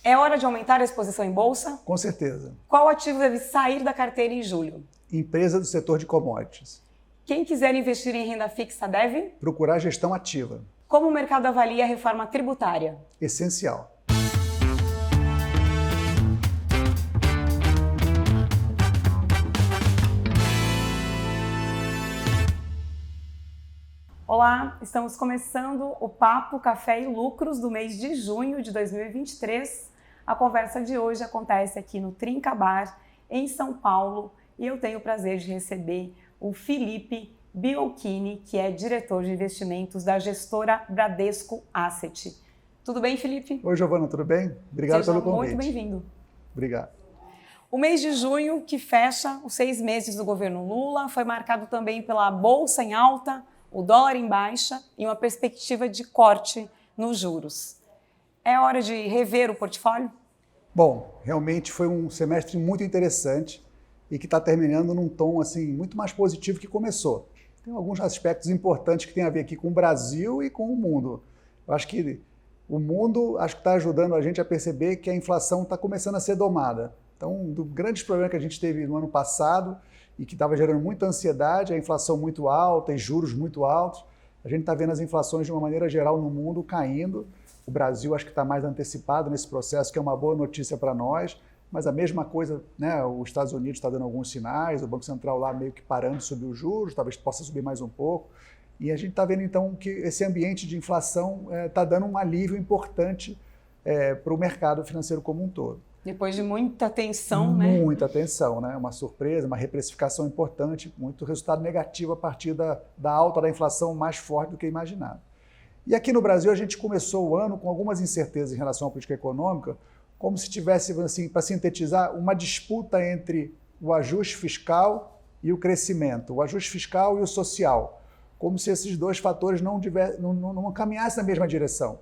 É hora de aumentar a exposição em bolsa? Com certeza. Qual ativo deve sair da carteira em julho? Empresa do setor de commodities. Quem quiser investir em renda fixa deve? Procurar gestão ativa. Como o mercado avalia a reforma tributária? Essencial. Olá, estamos começando o Papo Café e Lucros do mês de junho de 2023. A conversa de hoje acontece aqui no Trinca Bar, em São Paulo, e eu tenho o prazer de receber o Felipe Biolchini, que é diretor de investimentos da gestora Bradesco Asset. Tudo bem, Felipe? Oi, Giovana, tudo bem? Obrigado pelo convite. Muito bem-vindo. Obrigado. O mês de junho, que fecha os 6 meses do governo Lula, foi marcado também pela bolsa em alta, o dólar em baixa e uma perspectiva de corte nos juros. É hora de rever o portfólio? Bom, realmente foi um semestre muito interessante e que está terminando num tom assim, muito mais positivo que começou. Tem alguns aspectos importantes que tem a ver aqui com o Brasil e com o mundo. Eu acho que o mundo está ajudando a gente a perceber que a inflação está começando a ser domada. Então, um dos grandes problemas que a gente teve no ano passado e que estava gerando muita ansiedade, a inflação muito alta e juros muito altos, a gente está vendo as inflações de uma maneira geral no mundo caindo. O Brasil acho que está mais antecipado nesse processo, que é uma boa notícia para nós, mas a mesma coisa, né, os Estados Unidos está dando alguns sinais, o Banco Central lá meio que parando de subir os juros, talvez possa subir mais um pouco, e a gente está vendo então que esse ambiente de inflação está dando um alívio importante para o mercado financeiro como um todo. Depois de muita tensão, né? Muita tensão, né? Uma surpresa, uma reprecificação importante, muito resultado negativo a partir da alta da inflação mais forte do que imaginado. E aqui no Brasil a gente começou o ano com algumas incertezas em relação à política econômica, como se tivesse, assim, para sintetizar, uma disputa entre o ajuste fiscal e o crescimento, o ajuste fiscal e o social, como se esses dois fatores não caminhassem na mesma direção.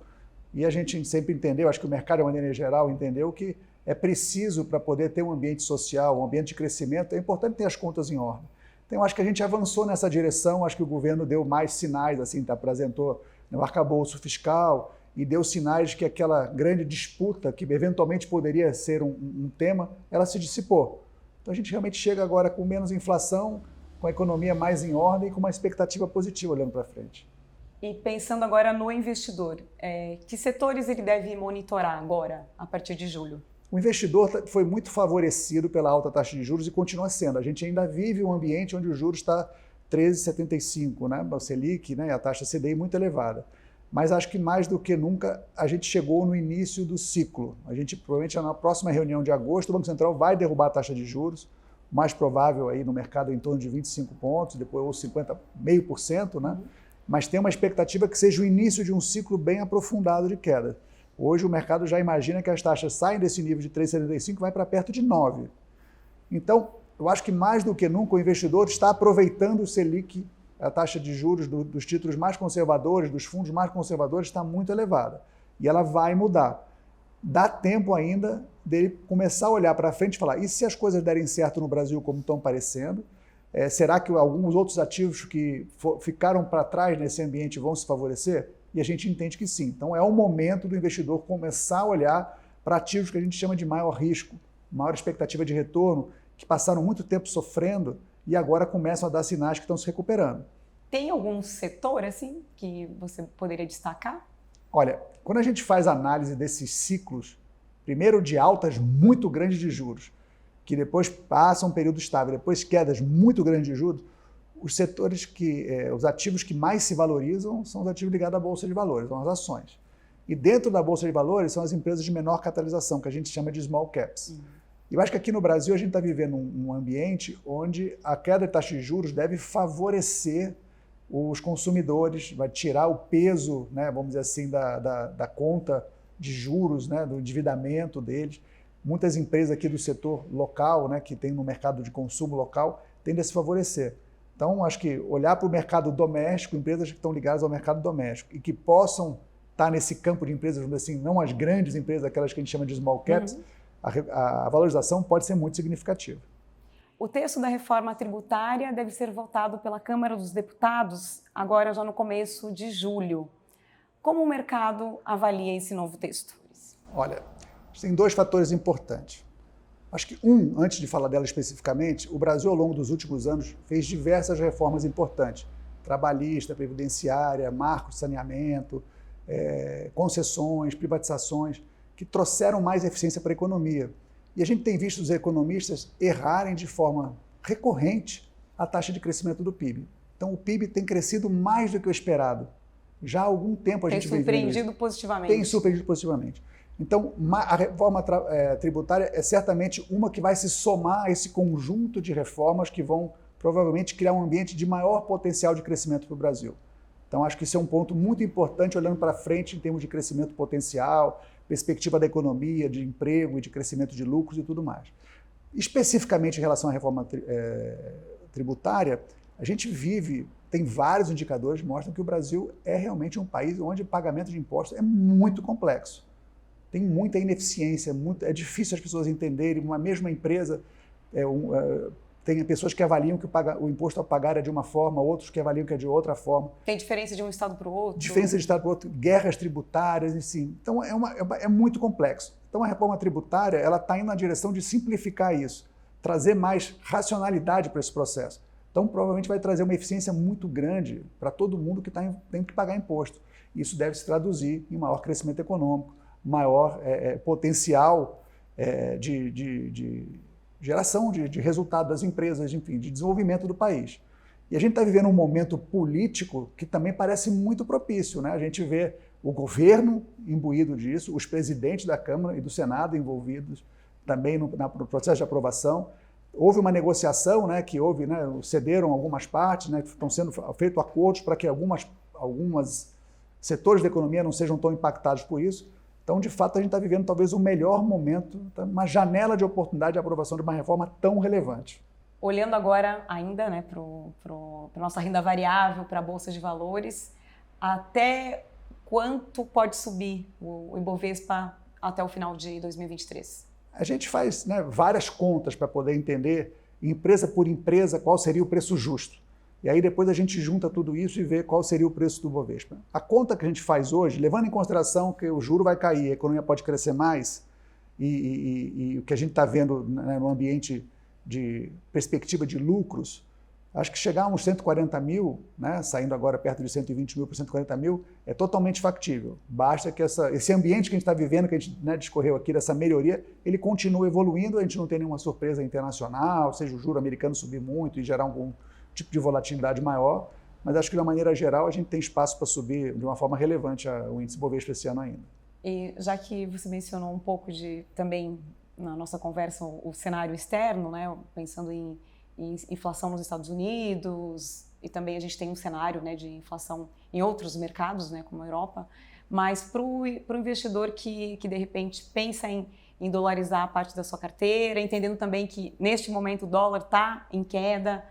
E a gente sempre entendeu, acho que o mercado de maneira geral entendeu que é preciso, para poder ter um ambiente social, um ambiente de crescimento, é importante ter as contas em ordem. Então, acho que a gente avançou nessa direção, acho que o governo deu mais sinais, assim, apresentou o arcabouço fiscal e deu sinais de que aquela grande disputa, que eventualmente poderia ser um tema, ela se dissipou. Então, a gente realmente chega agora com menos inflação, com a economia mais em ordem e com uma expectativa positiva olhando para frente. E pensando agora no investidor, que setores ele deve monitorar agora, a partir de julho? O investidor foi muito favorecido pela alta taxa de juros e continua sendo. A gente ainda vive um ambiente onde o juros está 13,75, né? A Selic, né? A taxa CDI muito elevada. Mas acho que mais do que nunca a gente chegou no início do ciclo. A gente provavelmente na próxima reunião de agosto o Banco Central vai derrubar a taxa de juros, mais provável aí no mercado em torno de 25 pontos, depois ou 50,5%, né? Mas tem uma expectativa que seja o início de um ciclo bem aprofundado de queda. Hoje o mercado já imagina que as taxas saem desse nível de 3,75 e vai para perto de 9. Então, eu acho que mais do que nunca o investidor está aproveitando o Selic, a taxa de juros dos títulos mais conservadores, dos fundos mais conservadores, está muito elevada. E ela vai mudar. Dá tempo ainda dele começar a olhar para frente e falar, e se as coisas derem certo no Brasil como estão parecendo? Será que alguns outros ativos que ficaram para trás nesse ambiente vão se favorecer? E a gente entende que sim. Então é o momento do investidor começar a olhar para ativos que a gente chama de maior risco, maior expectativa de retorno, que passaram muito tempo sofrendo e agora começam a dar sinais que estão se recuperando. Tem algum setor assim que você poderia destacar? Olha, quando a gente faz análise desses ciclos, primeiro de altas muito grandes de juros, que depois passam um período estável, depois quedas muito grandes de juros, os setores os ativos que mais se valorizam são os ativos ligados à Bolsa de Valores, são as ações. E dentro da Bolsa de Valores são as empresas de menor capitalização, que a gente chama de small caps. E eu acho que aqui no Brasil a gente está vivendo um ambiente onde a queda de taxa de juros deve favorecer os consumidores, vai tirar o peso, né, vamos dizer assim, da conta de juros, né, do endividamento deles. Muitas empresas aqui do setor local, né, que tem no mercado de consumo local, tendem a se favorecer. Então, acho que olhar para o mercado doméstico, empresas que estão ligadas ao mercado doméstico e que possam estar nesse campo de empresas, vamos dizer assim, não as grandes empresas, aquelas que a gente chama de small caps, a valorização pode ser muito significativa. O texto da reforma tributária deve ser votado pela Câmara dos Deputados, agora já no começo de julho. Como o mercado avalia esse novo texto? Olha, Tem dois fatores importantes. Acho que antes de falar dela especificamente, o Brasil ao longo dos últimos anos fez diversas reformas importantes. Trabalhista, previdenciária, marco de saneamento, concessões, privatizações, que trouxeram mais eficiência para a economia. E a gente tem visto os economistas errarem de forma recorrente a taxa de crescimento do PIB. Então o PIB tem crescido mais do que o esperado. Já há algum tempo a gente vem surpreendido positivamente. Tem surpreendido positivamente. Então, a reforma tributária é certamente uma que vai se somar a esse conjunto de reformas que vão provavelmente criar um ambiente de maior potencial de crescimento para o Brasil. Então, acho que isso é um ponto muito importante olhando para frente em termos de crescimento potencial, perspectiva da economia, de emprego e de crescimento de lucros e tudo mais. Especificamente em relação à reforma tributária, a gente tem vários indicadores que mostram que o Brasil é realmente um país onde o pagamento de impostos é muito complexo. Tem muita ineficiência, é difícil as pessoas entenderem. Uma mesma empresa, tem pessoas que avaliam que o imposto a pagar é de uma forma, outros que avaliam que é de outra forma. Tem diferença de um estado para o outro? Diferença de estado para o outro, guerras tributárias, assim. Então é muito complexo. Então a reforma tributária ela está indo na direção de simplificar isso, trazer mais racionalidade para esse processo. Então provavelmente vai trazer uma eficiência muito grande para todo mundo que tem que pagar imposto. Isso deve se traduzir em maior crescimento econômico, maior potencial de geração de resultado das empresas, enfim, de desenvolvimento do país. E a gente está vivendo um momento político que também parece muito propício, né? A gente vê o governo imbuído disso, os presidentes da Câmara e do Senado envolvidos também no processo de aprovação. Houve uma negociação, né, cederam algumas partes, né, estão sendo feitos acordos para que algumas setores da economia não sejam tão impactados por isso. Então, de fato, a gente está vivendo talvez o melhor momento, uma janela de oportunidade de aprovação de uma reforma tão relevante. Olhando agora ainda, né, para a nossa renda variável, para a Bolsa de Valores, até quanto pode subir o Ibovespa até o final de 2023? A gente faz, né, várias contas para poder entender, empresa por empresa, qual seria o preço justo. E aí depois a gente junta tudo isso e vê qual seria o preço do Bovespa. A conta que a gente faz hoje, levando em consideração que o juro vai cair, a economia pode crescer mais, e o que a gente está vendo, né, no ambiente de perspectiva de lucros, acho que chegar a uns 140 mil, né, saindo agora perto de 120 mil para 140 mil, é totalmente factível. Basta que esse ambiente que a gente está vivendo, que a gente, né, discorreu aqui, dessa melhoria, ele continue evoluindo, a gente não tem nenhuma surpresa internacional, seja o juro americano subir muito e gerar algum tipo de volatilidade maior, mas acho que de uma maneira geral a gente tem espaço para subir de uma forma relevante o índice Bovespa esse ano ainda. E já que você mencionou um pouco também na nossa conversa o cenário externo, né, pensando em inflação nos Estados Unidos, e também a gente tem um cenário, né, de inflação em outros mercados, né, como a Europa, mas para o investidor que de repente pensa em dolarizar a parte da sua carteira, entendendo também que neste momento o dólar está em queda,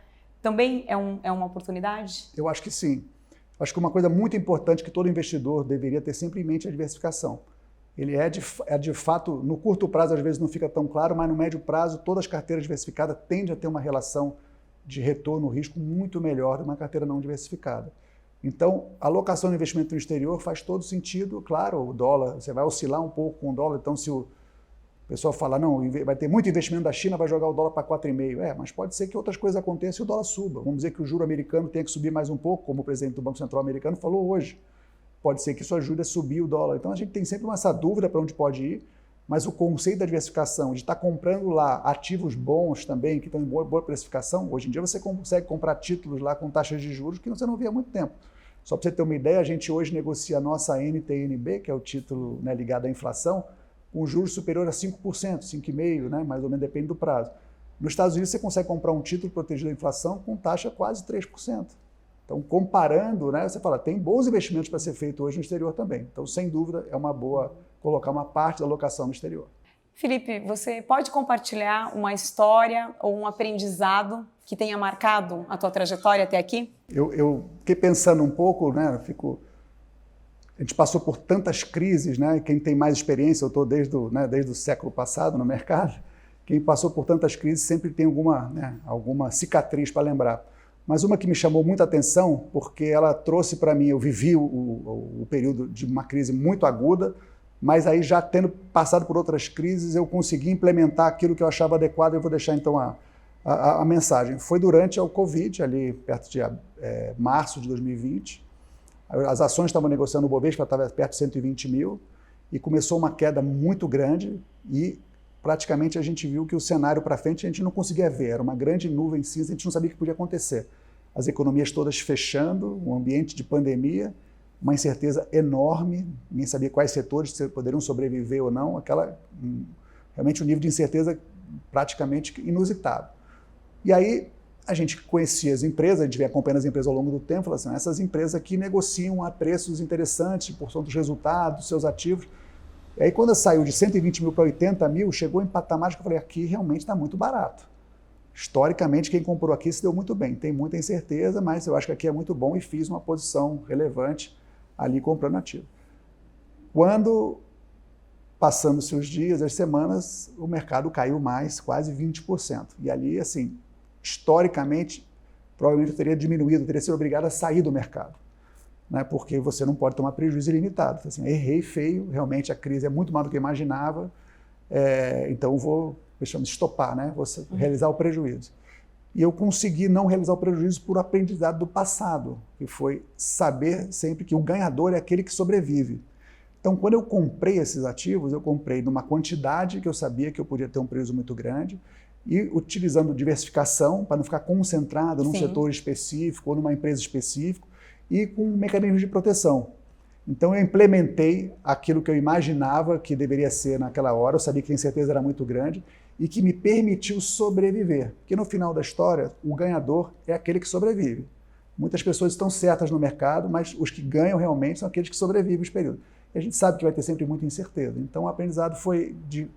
também é uma oportunidade? Eu acho que sim. Acho que uma coisa muito importante que todo investidor deveria ter sempre em mente é a diversificação. Ele de fato, no curto prazo às vezes não fica tão claro, mas no médio prazo todas as carteiras diversificadas tendem a ter uma relação de retorno-risco muito melhor do que uma carteira não diversificada. Então, a alocação de investimento no exterior faz todo sentido. Claro, o dólar, você vai oscilar um pouco com o dólar, então se o pessoal fala, não, vai ter muito investimento da China, vai jogar o dólar para 4,5. Mas pode ser que outras coisas aconteçam e o dólar suba. Vamos dizer que o juro americano tenha que subir mais um pouco, como o presidente do Banco Central americano falou hoje. Pode ser que isso ajude a subir o dólar. Então a gente tem sempre essa dúvida para onde pode ir, mas o conceito da diversificação, de estar comprando lá ativos bons também, que estão em boa precificação, hoje em dia você consegue comprar títulos lá com taxas de juros que você não via há muito tempo. Só para você ter uma ideia, a gente hoje negocia a nossa NTNB, que é o título, né, ligado à inflação, com juros superior a 5%, 5,5%, né, mais ou menos, depende do prazo. Nos Estados Unidos você consegue comprar um título protegido da inflação com taxa quase 3%. Então, comparando, né, você fala, tem bons investimentos para ser feito hoje no exterior também. Então, sem dúvida, é uma boa colocar uma parte da alocação no exterior. Felipe, você pode compartilhar uma história ou um aprendizado que tenha marcado a tua trajetória até aqui? Eu fiquei pensando um pouco, né, a gente passou por tantas crises, né, quem tem mais experiência, eu estou desde o século passado no mercado, quem passou por tantas crises sempre tem alguma cicatriz para lembrar. Mas uma que me chamou muita atenção, porque ela trouxe para mim, eu vivi o período de uma crise muito aguda, mas aí já tendo passado por outras crises, eu consegui implementar aquilo que eu achava adequado. Eu vou deixar então a mensagem. Foi durante o Covid, ali perto de março de 2020, as ações estavam negociando, o Bovespa estava perto de 120 mil, e começou uma queda muito grande, e praticamente a gente viu que o cenário para frente a gente não conseguia ver, era uma grande nuvem cinza, a gente não sabia o que podia acontecer. As economias todas fechando, um ambiente de pandemia, uma incerteza enorme, ninguém sabia quais setores poderiam sobreviver ou não, realmente um nível de incerteza praticamente inusitado. E aí a gente conhecia as empresas, a gente vem acompanhando as empresas ao longo do tempo, falou assim, essas empresas aqui negociam a preços interessantes por conta dos resultados, dos seus ativos. E aí quando saiu de 120 mil para 80 mil, chegou em patamares que eu falei, aqui realmente está muito barato. Historicamente, quem comprou aqui se deu muito bem. Tem muita incerteza, mas eu acho que aqui é muito bom e fiz uma posição relevante ali comprando ativo. Quando, passando-se os dias, as semanas, o mercado caiu mais, quase 20%. E ali, assim, historicamente, provavelmente eu teria diminuído, teria sido obrigado a sair do mercado, né? Porque você não pode tomar prejuízo ilimitado. Assim, errei feio, realmente a crise é muito maior do que eu imaginava, então vou estopar, né? Vou realizar o prejuízo. E eu consegui não realizar o prejuízo por aprendizado do passado, que foi saber sempre que o ganhador é aquele que sobrevive. Então, quando eu comprei esses ativos, eu comprei numa quantidade que eu sabia que eu podia ter um prejuízo muito grande, e utilizando diversificação para não ficar concentrado num setor específico ou numa empresa específica, e com mecanismos de proteção. Então eu implementei aquilo que eu imaginava que deveria ser naquela hora, eu sabia que a incerteza era muito grande e que me permitiu sobreviver. Porque no final da história, o ganhador é aquele que sobrevive. Muitas pessoas estão certas no mercado, mas os que ganham realmente são aqueles que sobrevivem esse período. E a gente sabe que vai ter sempre muita incerteza. Então o aprendizado foi de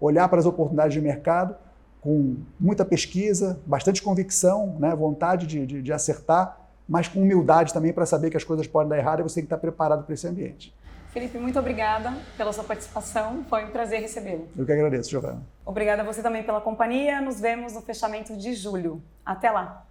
olhar para as oportunidades de mercado com muita pesquisa, bastante convicção, né, vontade de acertar, mas com humildade também para saber que as coisas podem dar errado e você tem que estar preparado para esse ambiente. Felipe, muito obrigada pela sua participação, foi um prazer recebê-lo. Eu que agradeço, Giovana. Obrigada a você também pela companhia, nos vemos no fechamento de julho. Até lá!